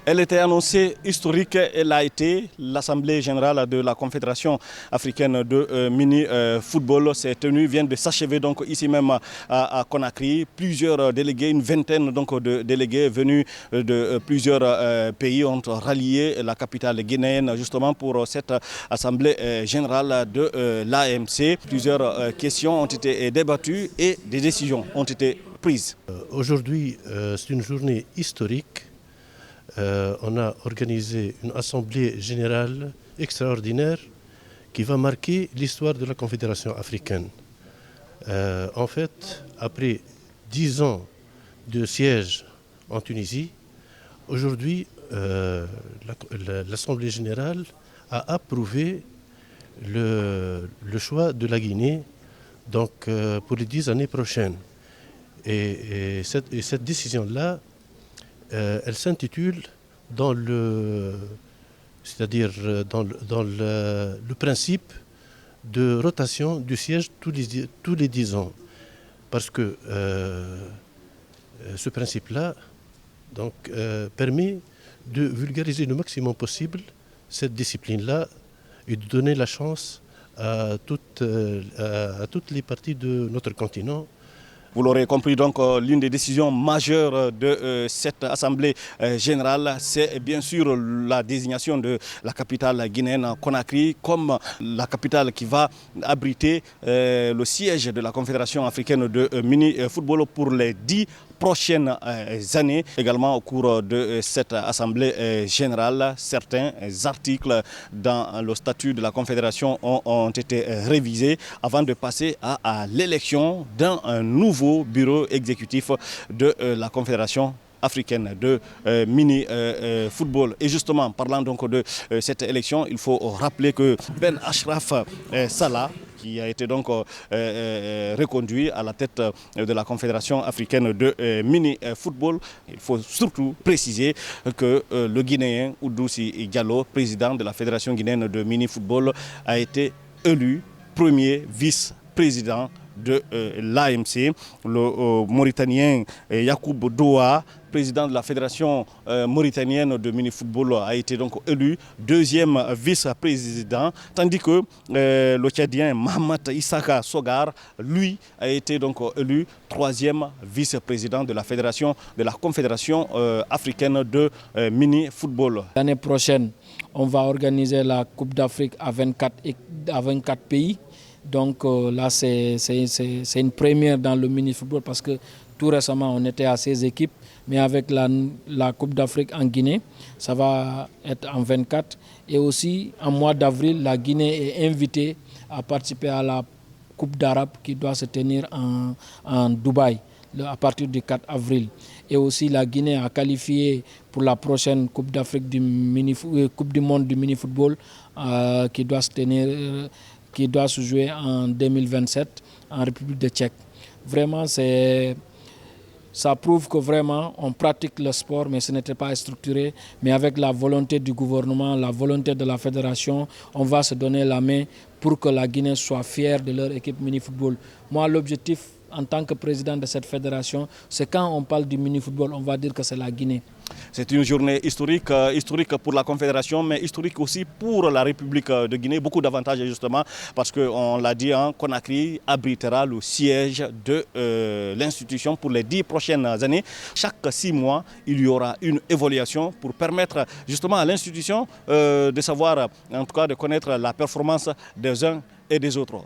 Elle était annoncée historique, elle a été l'Assemblée générale de la Confédération africaine de mini-football vient de s'achever donc ici même à Conakry. Plusieurs délégués, une vingtaine donc de délégués venus de plusieurs pays ont rallié la capitale guinéenne justement pour cette Assemblée générale de l'AMC. Plusieurs questions ont été débattues et des décisions ont été prises. Aujourd'hui, c'est une journée historique. On a organisé une assemblée générale extraordinaire qui va marquer l'histoire de la Confédération africaine. En fait, après 10 ans de siège en Tunisie, aujourd'hui, l'Assemblée générale a approuvé le choix de la Guinée donc, pour les 10 années prochaines. Et cette décision-là, elle s'intitule dans le principe de rotation du siège tous les 10 ans. Parce que ce principe-là permet de vulgariser le maximum possible cette discipline-là et de donner la chance à toutes les parties de notre continent. Vous l'aurez compris, donc l'une des décisions majeures de cette Assemblée générale, c'est bien sûr la désignation de la capitale guinéenne Conakry comme la capitale qui va abriter le siège de la Confédération africaine de mini-football pour les 10 prochaines années. Également au cours de cette Assemblée générale, certains articles dans le statut de la Confédération ont été révisés avant de passer à l'élection d'un nouveau bureau exécutif de la Confédération africaine de mini-football. Et justement, parlant donc de cette élection, il faut rappeler que Ben Achraf Salah, qui a été donc reconduit à la tête de la Confédération africaine de mini-football. Il faut surtout préciser que le Guinéen Oudoussi Diallo, président de la Fédération guinéenne de mini-football, a été élu premier vice-président de l'AMC. Le Mauritanien Yacoub Doha, président de la Fédération mauritanienne de mini-football, a été donc élu deuxième vice-président, tandis que le Tchadien Mahamat Issaka Sogar, lui, a été donc élu troisième vice-président de la Confédération africaine de mini-football. L'année prochaine, on va organiser la Coupe d'Afrique à 24 pays. Donc là, c'est une première dans le mini-football parce que tout récemment, on était à 16 équipes. Mais avec la Coupe d'Afrique en Guinée, ça va être en 24. Et aussi, en mois d'avril, la Guinée est invitée à participer à la Coupe d'Arabe qui doit se tenir en Dubaï à partir du 4 avril. Et aussi, la Guinée a qualifié pour la prochaine Coupe d'Afrique Coupe du monde du mini-football qui doit se jouer en 2027 en République de Tchèque. Vraiment, ça prouve que vraiment on pratique le sport, mais ce n'était pas structuré. Mais avec la volonté du gouvernement, la volonté de la fédération, on va se donner la main pour que la Guinée soit fière de leur équipe mini-football. Moi, l'objectif en tant que président de cette fédération, c'est quand on parle du mini-football, on va dire que c'est la Guinée. C'est une journée historique pour la Confédération, mais historique aussi pour la République de Guinée. Beaucoup d'avantages justement, parce qu'on l'a dit, Conakry abritera le siège de l'institution pour les 10 prochaines années. Chaque 6 mois, il y aura une évaluation pour permettre justement à l'institution de savoir, en tout cas de connaître la performance des uns et des autres.